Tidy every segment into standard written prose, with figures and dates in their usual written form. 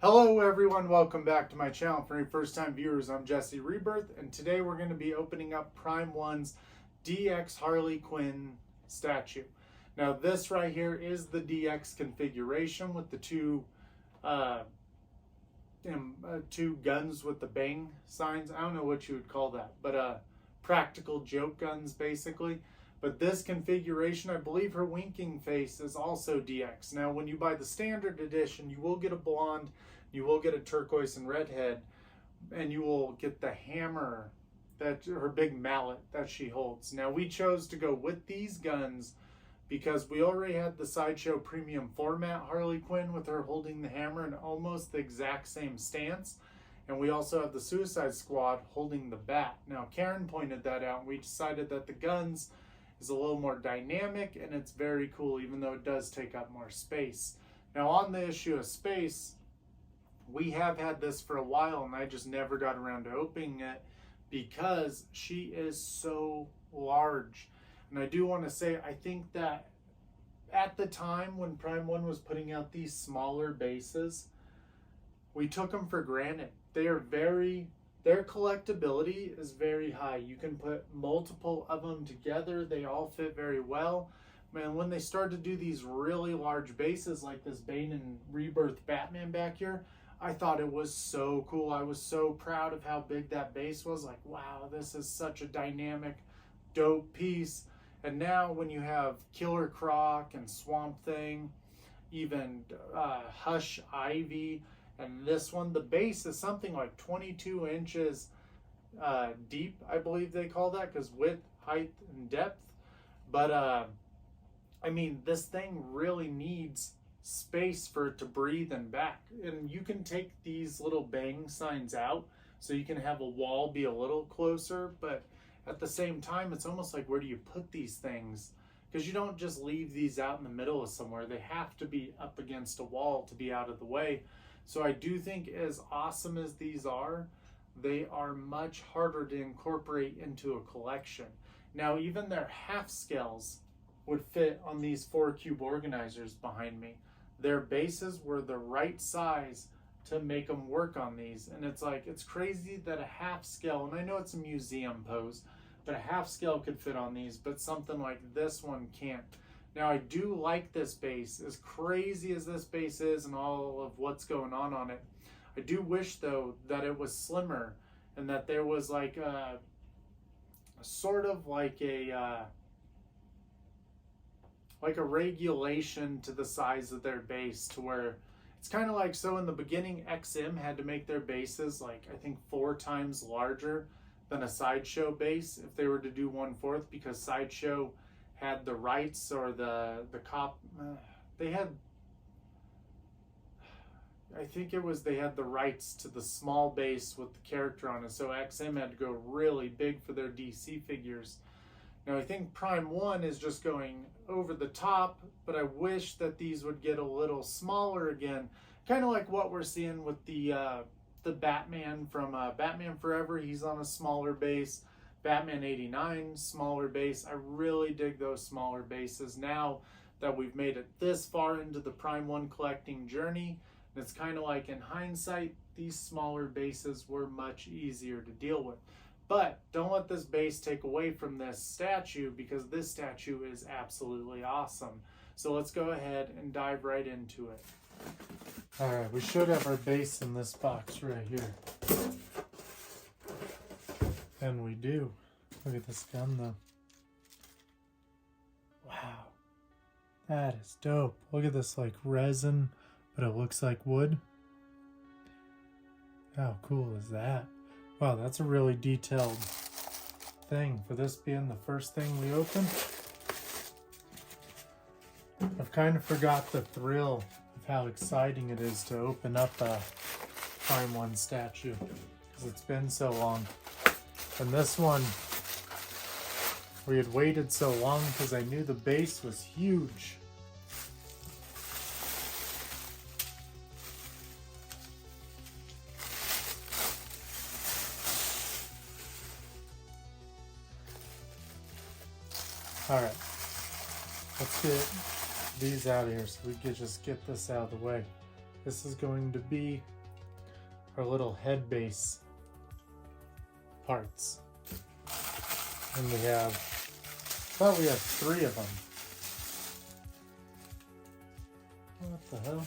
Hello everyone, welcome back to my channel. For any first time viewers, I'm Jesse Rebirth, and today we're going to be opening up Prime 1's DX Harley Quinn statue. Now this right here is the DX configuration with the two guns with the bang signs. I don't know what you would call that, but practical joke guns basically. But this configuration, I believe her winking face is also DX. Now when you buy the standard edition, you will get a blonde, you will get a turquoise and red head, and you will get the hammer, that her big mallet that she holds. Now we chose to go with these guns because we already had the Sideshow premium format Harley Quinn with her holding the hammer in almost the exact same stance. And we also have the Suicide Squad holding the bat. Now Karen pointed that out, and we decided that the guns is a little more dynamic and it's very cool, even though it does take up more space. Now on the issue of space, we have had this for a while and I just never got around to opening it because she is so large. And I do want to say, I think that at the time when Prime 1 was putting out these smaller bases, we took them for granted. Their collectability is very high. You can put multiple of them together. They all fit very well. Man, when they started to do these really large bases like this Bane and Rebirth Batman back here, I thought it was so cool. I was so proud of how big that base was. Like, wow, this is such a dynamic, dope piece. And now when you have Killer Croc and Swamp Thing, even Hush Ivy, and this one, the base is something like 22 inches deep, I believe they call that, because width, height, and depth. But, I mean, this thing really needs space for it to breathe and back. And you can take these little bang signs out, so you can have a wall be a little closer, but at the same time, it's almost like, where do you put these things? Because you don't just leave these out in the middle of somewhere. They have to be up against a wall to be out of the way. So I do think, as awesome as these are, they are much harder to incorporate into a collection. Now, even their half scales would fit on these 4 cube organizers behind me. Their bases were the right size to make them work on these. And it's like, it's crazy that a half scale, and I know it's a museum pose, but a half scale could fit on these, but something like this one can't. Now, I do like this base, as crazy as this base is and all of what's going on it. I do wish, though, that it was slimmer and that there was like a sort of like a regulation to the size of their base, to where it's kind of like, so in the beginning, XM had to make their bases like, I think 4 times larger than a Sideshow base if they were to do 1/4, because Sideshow had the rights, or the cop, they had, I think it was, they had the rights to the small base with the character on it, so XM had to go really big for their DC figures. Now I think Prime 1 is just going over the top, but I wish that these would get a little smaller again, kind of like what we're seeing with the Batman from Batman Forever. He's on a smaller base. Batman 89, smaller base. I really dig those smaller bases now that we've made it this far into the Prime 1 collecting journey. And it's kind of like, in hindsight, these smaller bases were much easier to deal with. But don't let this base take away from this statue, because this statue is absolutely awesome. So let's go ahead and dive right into it. All right, we should have our base in this box right here. And we do. Look at this gun, though. Wow. That is dope. Look at this, like, resin, but it looks like wood. How cool is that? Wow, that's a really detailed thing for this being the first thing we open. I've kind of forgot the thrill of how exciting it is to open up a Prime 1 statue, because it's been so long. And this one, we had waited so long because I knew the base was huge. All right, let's get these out of here so we can just get this out of the way. This is going to be our little head base parts. And we have, I thought we had 3 of them. What the hell?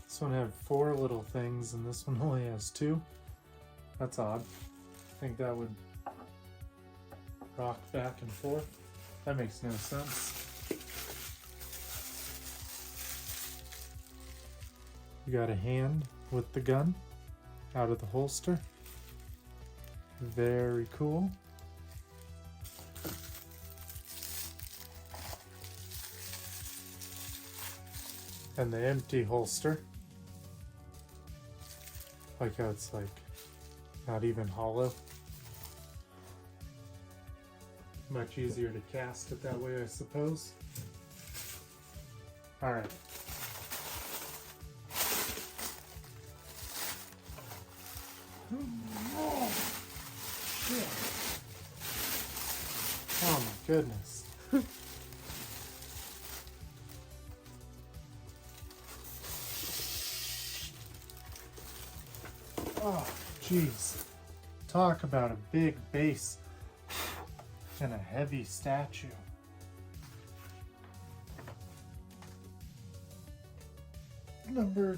This one had 4 little things and this one only has 2. That's odd. I think that would rock back and forth. That makes no sense. We got a hand with the gun out of the holster. Very cool. And the empty holster. Like how it's like not even hollow. Much easier to cast it that way, I suppose. Alright. Oh, shit. Oh my goodness. Oh, jeez. Talk about a big base and a heavy statue. Number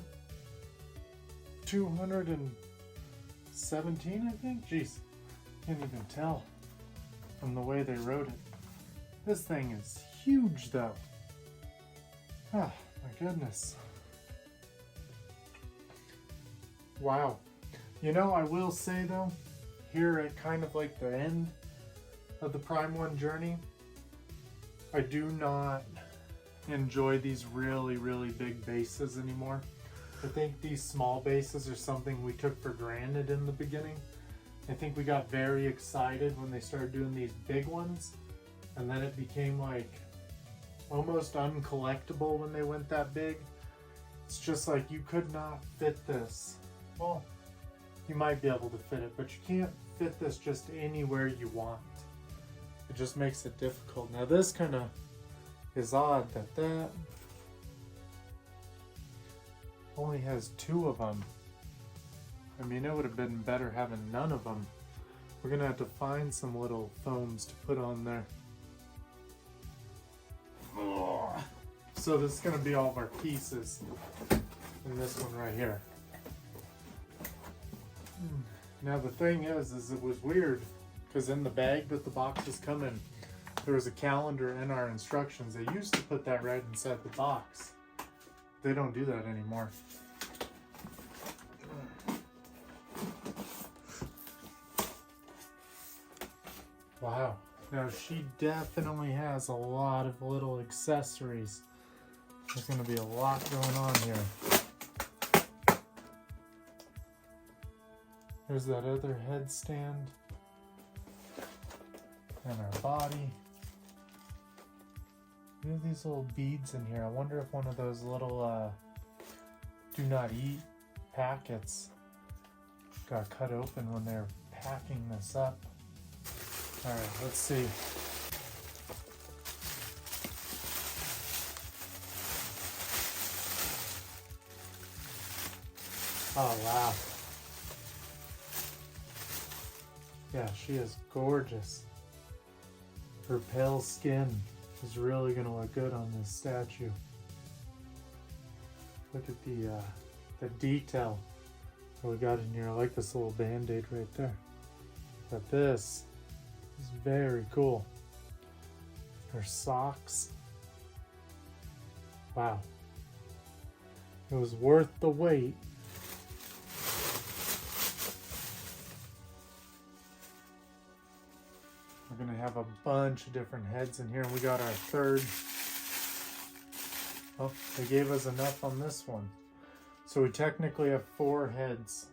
217, I think? Jeez, can't even tell from the way they wrote it. This thing is huge though. Ah, my goodness. Wow. You know, I will say though, here at kind of like the end of the Prime 1 journey, I do not enjoy these really, really big bases anymore. I think these small bases are something we took for granted in the beginning. I think we got very excited when they started doing these big ones, and then it became like almost uncollectible when they went that big. It's just like you could not fit this. Well, you might be able to fit it, but you can't fit this just anywhere you want. It just makes it difficult. Now this kind of is odd that only has 2 of them. I mean, it would have been better having none of them. We're gonna have to find some little foams to put on there. So this is gonna be all of our pieces in this one right here. Now the thing is it was weird because in the bag that the boxes come in, there was a calendar in our instructions. They used to put that right inside the box. They don't do that anymore. Wow. Now she definitely has a lot of little accessories. There's going to be a lot going on here. There's that other headstand. And our body. We have these little beads in here. I wonder if one of those little do not eat packets got cut open when they're packing this up. Alright, let's see. Oh wow. Yeah, she is gorgeous. Her pale skin is really going to look good on this statue. Look at the detail that we got in here. I like this little band-aid right there. But this is very cool. Her socks. Wow. It was worth the wait. We're going to have a bunch of different heads in here, and we got our 3rd. Oh, they gave us enough on this one. So we technically have 4 heads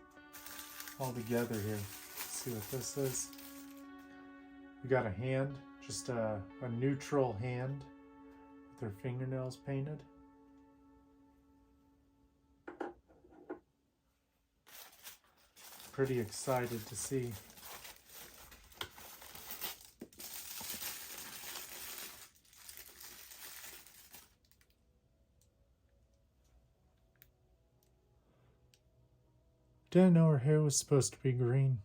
all together here. Let's see what this is. We got a hand, just a neutral hand with her fingernails painted. Pretty excited to see. Didn't know her hair was supposed to be green.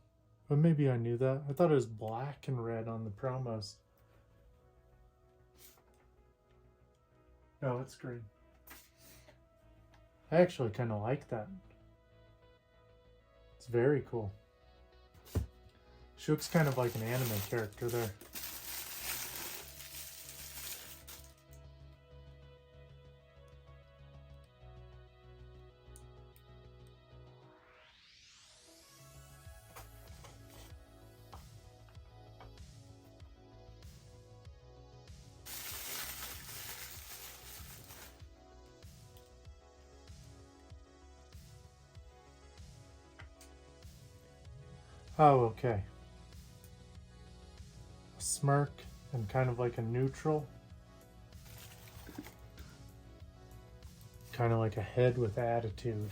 But maybe I knew that. I thought it was black and red on the promos. No, it's green. I actually kind of like that. It's very cool. She looks kind of like an anime character there. Oh, okay. A smirk and kind of like a neutral. Kind of like a head with attitude.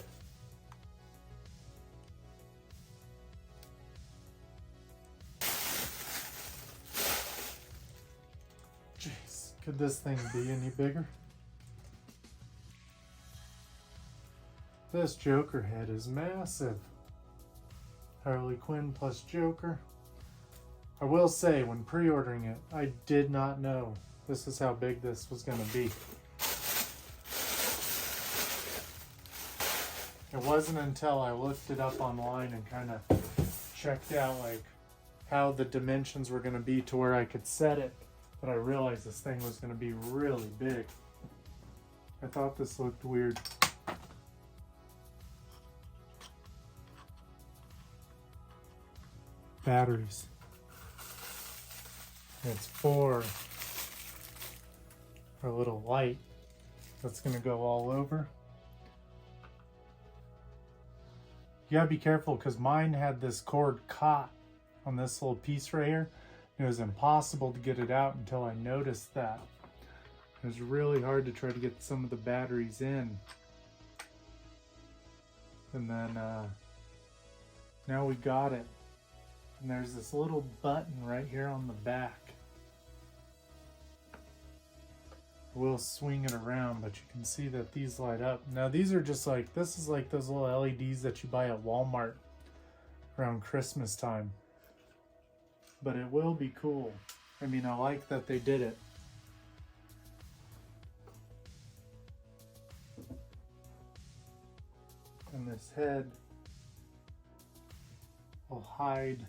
Jeez, could this thing be any bigger? This Joker head is massive. Harley Quinn plus Joker. I will say, when pre-ordering it, I did not know this is how big this was going to be. It wasn't until I looked it up online and kind of checked out like how the dimensions were going to be to where I could set it that I realized this thing was going to be really big. I thought this looked weird. Batteries. It's for a little light that's going to go all over. You gotta be careful because mine had this cord caught on this little piece right here. It was impossible to get it out until I noticed that. It was really hard to try to get some of the batteries in. And then now we got it. And there's this little button right here on the back. We'll swing it around, but you can see that these light up. Now these are just like, this is like those little LEDs that you buy at Walmart around Christmas time. But it will be cool. I mean, I like that they did it. And this head will hide.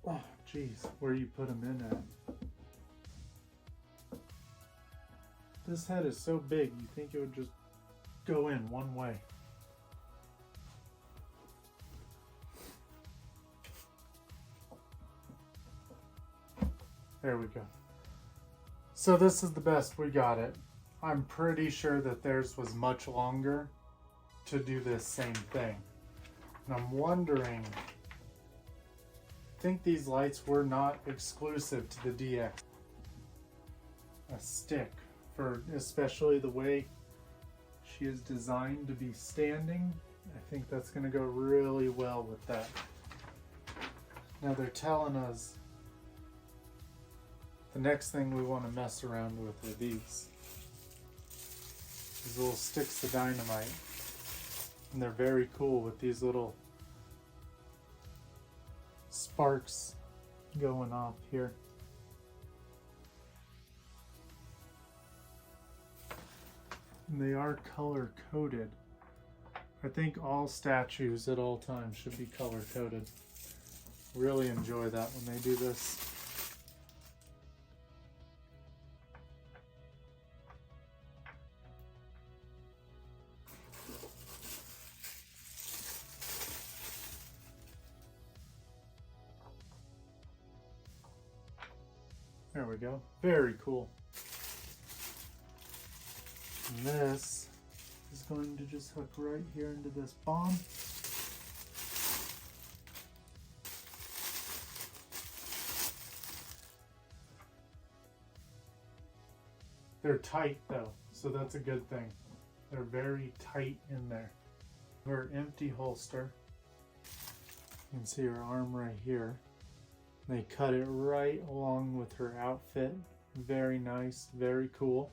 Oh, geez, where you put them in at. This head is so big, you think it would just go in one way. There we go. So this is the best we got it. I'm pretty sure that theirs was much longer to do this same thing. And I'm wondering, I think these lights were not exclusive to the DX. A stick for especially the way she is designed to be standing. I think that's going to go really well with that. Now they're telling us the next thing we want to mess around with are these. These little sticks of dynamite. And they're very cool with these little sparks going off here. And they are color coded. I think all statues at all times should be color coded. Really enjoy that when they do this. There we go. Very cool. And this is going to just hook right here into this bomb. They're tight though, so that's a good thing. They're very tight in there. Her empty holster. You can see her arm right here. They cut it right along with her outfit. Very nice, very cool.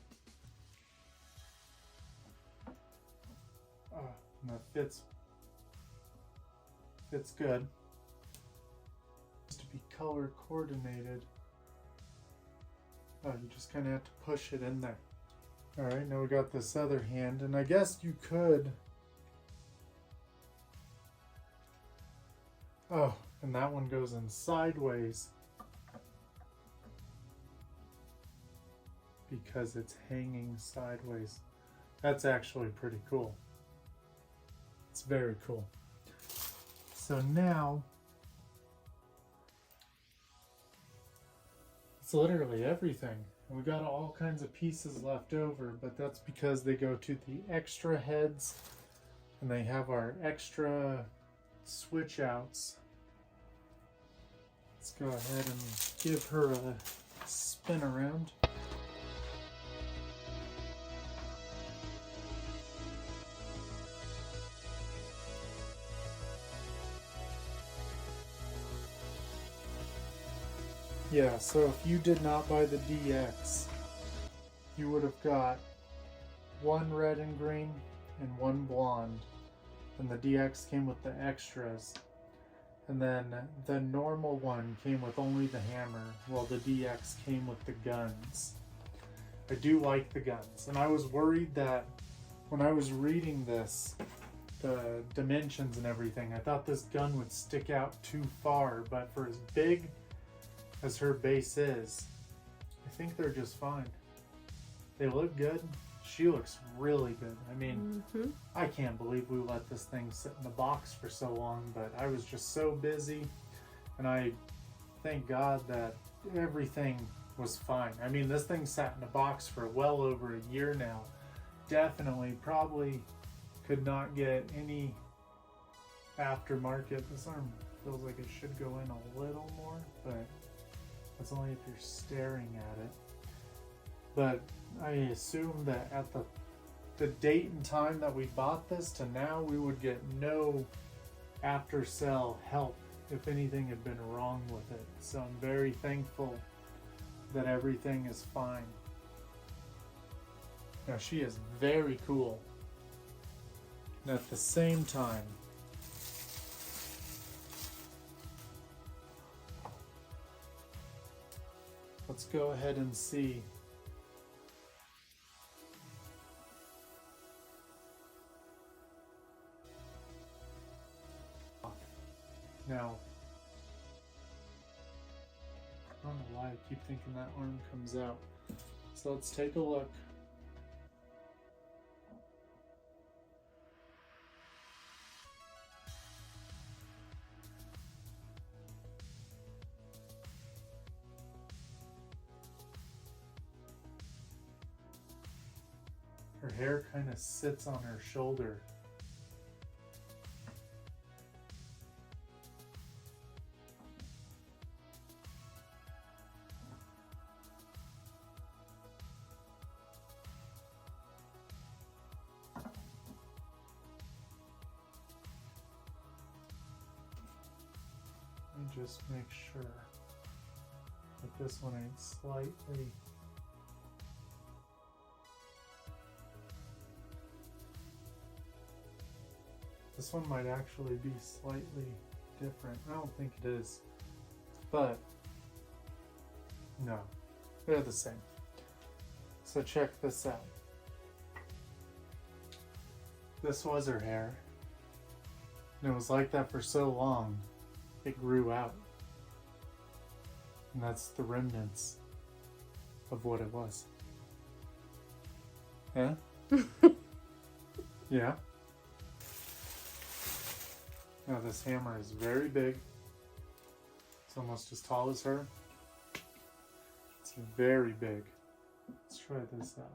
And that fits good. Just to be color coordinated. Oh, you just kind of have to push it in there. All right, now we got this other hand, and I guess you could. Oh, and that one goes in sideways because it's hanging sideways. That's actually pretty cool. It's very cool. So now, it's literally everything. And we got all kinds of pieces left over, but that's because they go to the extra heads and they have our extra switch outs. Let's go ahead and give her a spin around. Yeah, so if you did not buy the DX, you would have got one red and green and one blonde. And the DX came with the extras. And then the normal one came with only the hammer, while the DX came with the guns. I do like the guns. And I was worried that when I was reading this, the dimensions and everything, I thought this gun would stick out too far. But for as big as her base is, I think they're just fine. They look good. She looks really good. I mean, I can't believe we let this thing sit in the box for so long, but I was just so busy, and I thank God that everything was fine. I mean, this thing sat in a box for well over a year now. Definitely, probably could not get any aftermarket. This arm feels like it should go in a little more, but that's only if you're staring at it. But I assume that at the date and time that we bought this to now, we would get no after sale help if anything had been wrong with it. So I'm very thankful that everything is fine. Now she is very cool. And at the same time, let's go ahead and see. Now, I don't know why I keep thinking that arm comes out. So let's take a look. Her hair kind of sits on her shoulder. Let me just make sure that this one ain't slightly. This one might actually be slightly different. I don't think it is, but no, they're the same. So check this out. This was her hair, and it was like that for so long, it grew out. And that's the remnants of what it was. Yeah? Yeah? Now this hammer is very big. It's almost as tall as her. It's very big. Let's try this out.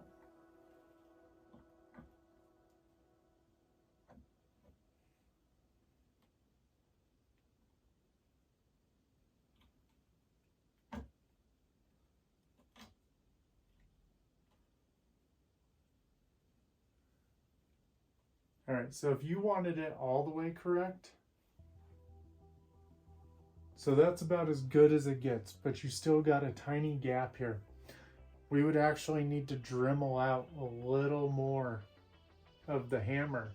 Alright, so if you wanted it all the way correct, so that's about as good as it gets, but you still got a tiny gap here. We would actually need to Dremel out a little more of the hammer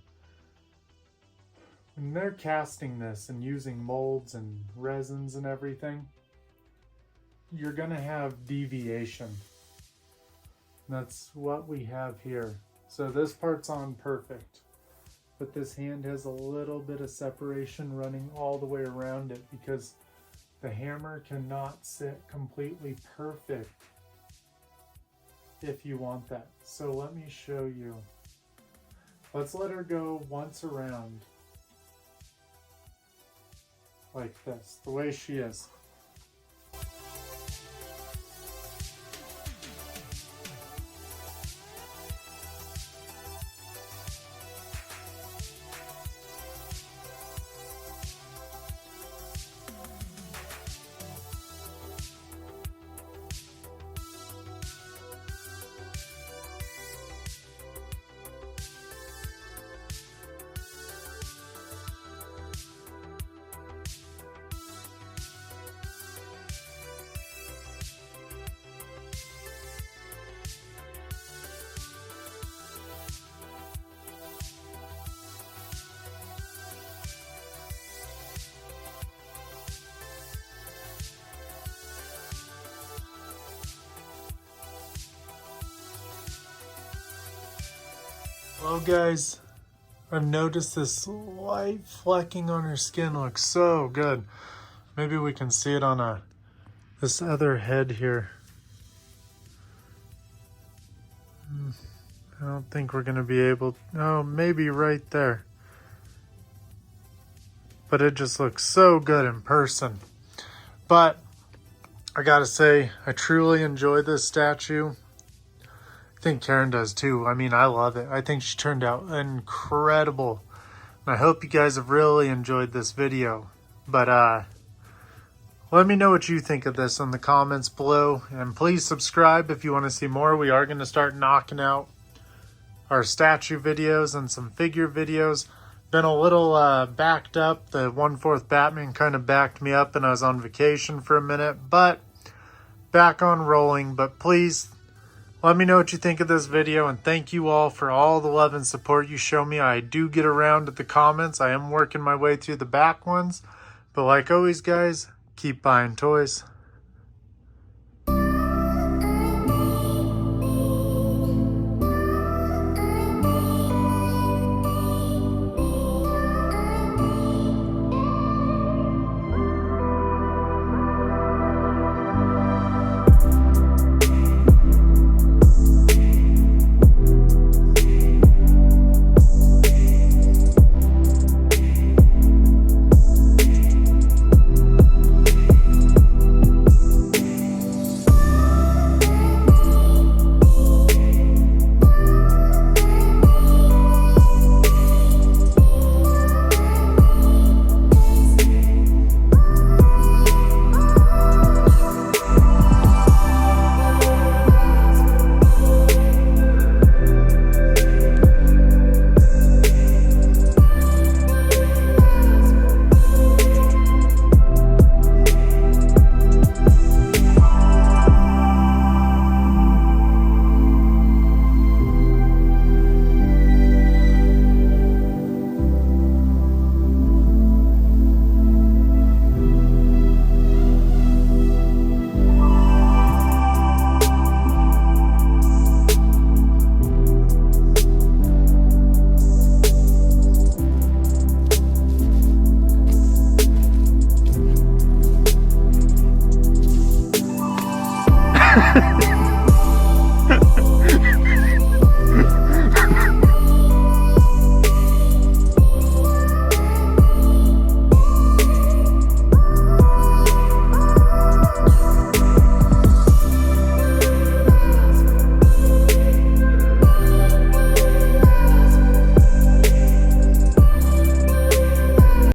And they're casting this and using molds and resins and everything. You're gonna have deviation. That's what we have here. So this part's on perfect, but this hand has a little bit of separation running all the way around it because the hammer cannot sit completely perfect if you want that. So let me show you. Let's let her go once around like this, the way she is. Well guys, I've noticed this light flecking on her skin looks so good. Maybe we can see it on this other head here. I don't think we're gonna be able, oh, maybe right there. But it just looks so good in person. But I gotta say, I truly enjoy this statue. I think Karen does too. I mean, I love it. I think she turned out incredible. And I hope you guys have really enjoyed this video. But let me know what you think of this in the comments below. And please subscribe if you want to see more. We are going to start knocking out our statue videos and some figure videos. Been a little backed up. The 1/4 Batman kind of backed me up and I was on vacation for a minute. But back on rolling. But please, let me know what you think of this video, and thank you all for all the love and support you show me. I do get around to the comments. I am working my way through the back ones. But like always, guys, keep buying toys.